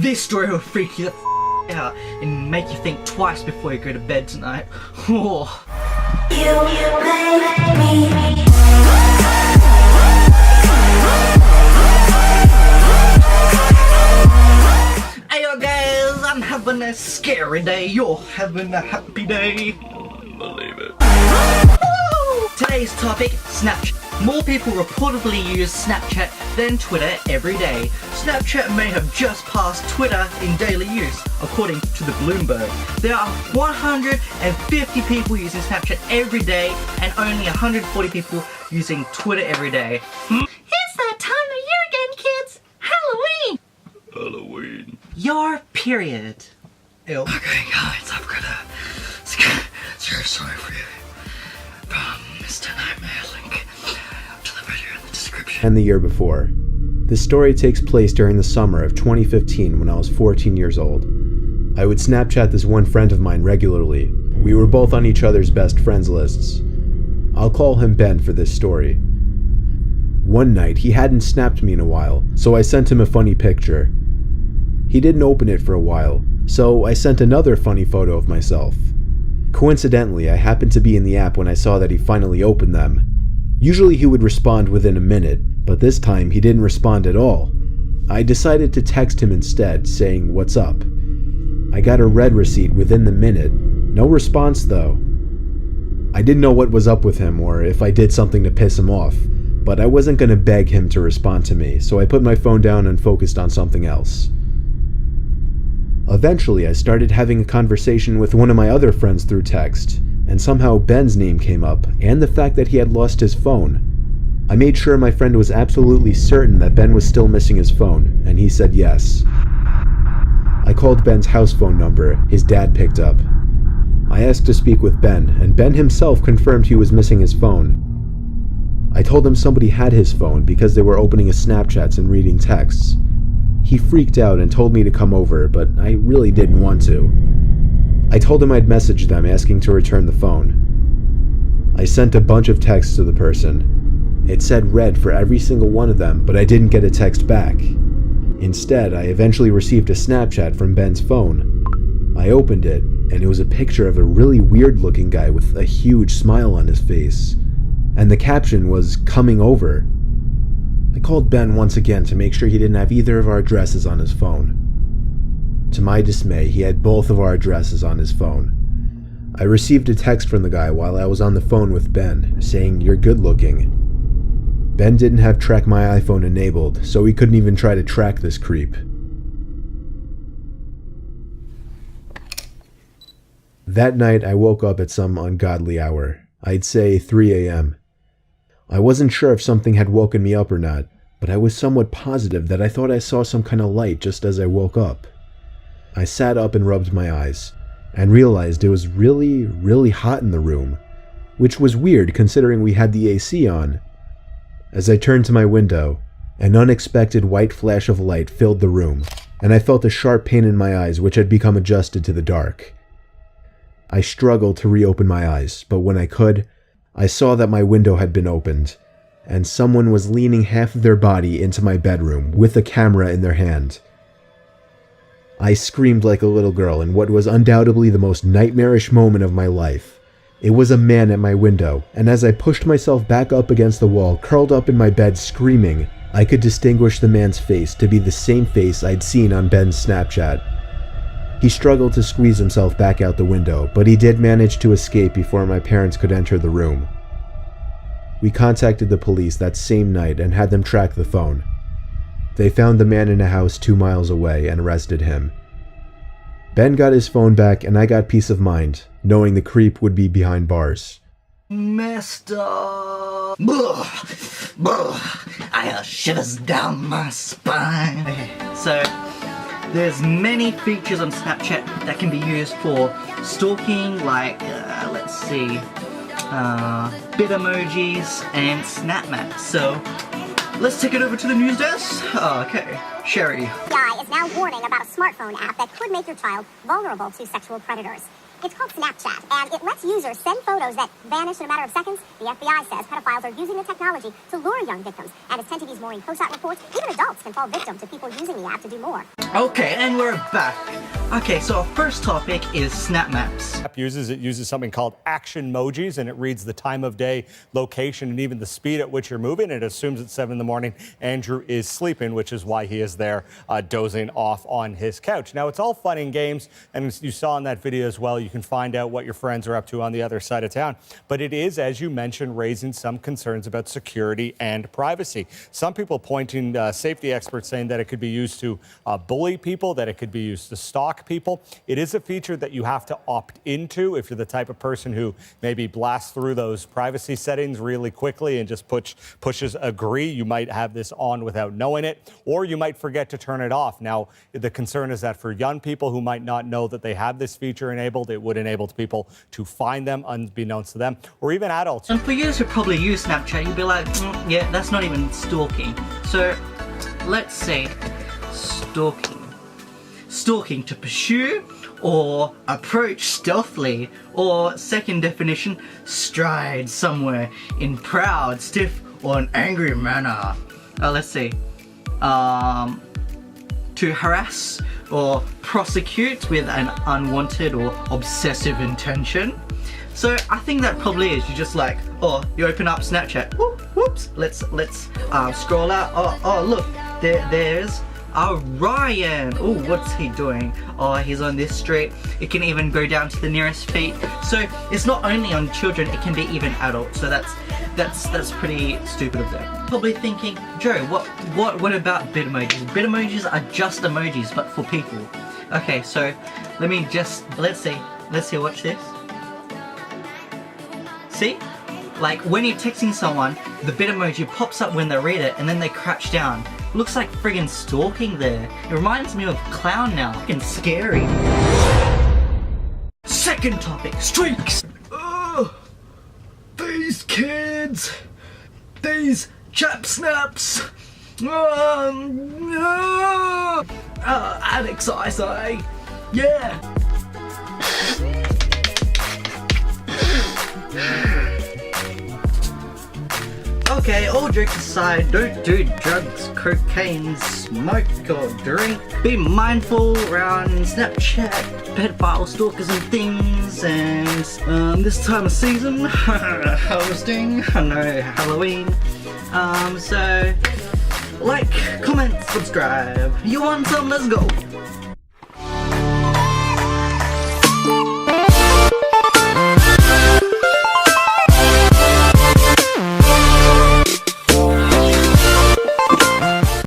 This story will freak you the out and make you think twice before you go to bed tonight. Oh. You make me. Hey yo guys, I'm having a scary day. You're having a happy day. Believe it. Today's topic, Snapchat. More people reportedly use Snapchat than Twitter every day. Snapchat may have just passed Twitter in daily use, according to the Bloomberg. There are 150 people using Snapchat every day and only 140 people using Twitter every day. It's that time of year again, kids! Halloween! Halloween. Your period. Ew. Okay guys, I've got a scary story for you. From Mr. Nightmare, link to the video in the description. And the year before. This story takes place during the summer of 2015 when I was 14 years old. I would Snapchat this one friend of mine regularly. We were both on each other's best friends lists. I'll call him Ben for this story. One night, he hadn't snapped me in a while, so I sent him a funny picture. He didn't open it for a while, so I sent another funny photo of myself. Coincidentally, I happened to be in the app when I saw that he finally opened them. Usually he would respond within a minute, but this time he didn't respond at all. I decided to text him instead, saying, "What's up?" I got a red receipt within the minute. No response though. I didn't know what was up with him or if I did something to piss him off, but I wasn't going to beg him to respond to me, so I put my phone down and focused on something else. Eventually, I started having a conversation with one of my other friends through text, and somehow Ben's name came up, and the fact that he had lost his phone. I made sure my friend was absolutely certain that Ben was still missing his phone, and he said yes. I called Ben's house phone number. His dad picked up. I asked to speak with Ben, and Ben himself confirmed he was missing his phone. I told him somebody had his phone because they were opening his Snapchats and reading texts. He freaked out and told me to come over, but I really didn't want to. I told him I'd message them asking to return the phone. I sent a bunch of texts to the person. It said read for every single one of them, but I didn't get a text back. Instead, I eventually received a Snapchat from Ben's phone. I opened it, and it was a picture of a really weird-looking guy with a huge smile on his face. And the caption was, "Coming over." I called Ben once again to make sure he didn't have either of our addresses on his phone. To my dismay, he had both of our addresses on his phone. I received a text from the guy while I was on the phone with Ben, saying, "You're good looking." Ben didn't have Track My iPhone enabled, so he couldn't even try to track this creep. That night, I woke up at some ungodly hour. I'd say 3 a.m. I wasn't sure if something had woken me up or not, but I was somewhat positive that I thought I saw some kind of light just as I woke up. I sat up and rubbed my eyes, and realized it was really, really hot in the room, which was weird considering we had the AC on. As I turned to my window, an unexpected white flash of light filled the room, and I felt a sharp pain in my eyes which had become adjusted to the dark. I struggled to reopen my eyes, but when I could, I saw that my window had been opened, and someone was leaning half of their body into my bedroom with a camera in their hand. I screamed like a little girl in what was undoubtedly the most nightmarish moment of my life. It was a man at my window, and as I pushed myself back up against the wall, curled up in my bed screaming, I could distinguish the man's face to be the same face I'd seen on Ben's Snapchat. He struggled to squeeze himself back out the window, but he did manage to escape before my parents could enter the room. We contacted the police that same night and had them track the phone. They found the man in a house 2 miles away and arrested him. Ben got his phone back and I got peace of mind, knowing the creep would be behind bars. Messed up. I have shivers down my spine. Okay, so there's many features on Snapchat that can be used for stalking, like, let's see, bit emojis and snap maps. So, let's take it over to the news desk. Oh, okay, Sherry. FBI is now warning about a smartphone app that could make your child vulnerable to sexual predators. It's called Snapchat, and it lets users send photos that vanish in a matter of seconds. The FBI says pedophiles are using the technology to lure young victims, and as 10TV's Maureen Koshat reports, even adults can fall victim to people using the app to do more. Okay, and we're back. Okay, so our first topic is Snap Maps. It uses something called action emojis, and it reads the time of day, location, and even the speed at which you're moving. It assumes it's 7 in the morning. Andrew is sleeping, which is why he is there dozing off on his couch. Now, it's all fun and games, and as you saw in that video as well, you can find out what your friends are up to on the other side of town. But it is, as you mentioned, raising some concerns about security and privacy. Some people pointing, safety experts saying that it could be used to bully people, that it could be used to stalk people. It is a feature that you have to opt into if you're the type of person who maybe blasts through those privacy settings really quickly and just pushes agree. You might have this on without knowing it, or you might forget to turn it off. Now, the concern is that for young people who might not know that they have this feature enabled, it would enable people to find them unbeknownst to them, or even adults. And for you who probably use Snapchat, you'd be like, yeah, that's not even stalking. So, let's say stalking. Stalking to pursue or approach stealthily, or second definition, stride somewhere in proud, stiff, or an angry manner. Let's see. To harass or prosecute with an unwanted or obsessive intention. So I think that probably is, you just like, oh, you open up Snapchat, whoops, let's scroll out, oh look, there's Ryan. Oh, what's he doing? Oh, he's on this street. It can even go down to the nearest feet. So it's not only on children, it can be even adults. So that's pretty stupid of them. Probably thinking, Joe, what about bit emojis? Bit emojis are just emojis, but for people. Okay, so let's see, watch this. See? Like when you're texting someone, the bit emoji pops up when they read it and then they crouch down. Looks like friggin' stalking there. It reminds me of clown now. Fucking scary. Second topic, streaks. Ugh, these kids. These chap snaps. Addicts, I say. Yeah. Okay, all jokes aside, don't do drugs, cocaine, smoke or drink. Be mindful around Snapchat, pedophile stalkers and things, and this time of season, harvesting, I know, Halloween. So, like, comment, subscribe. You want some? Let's go.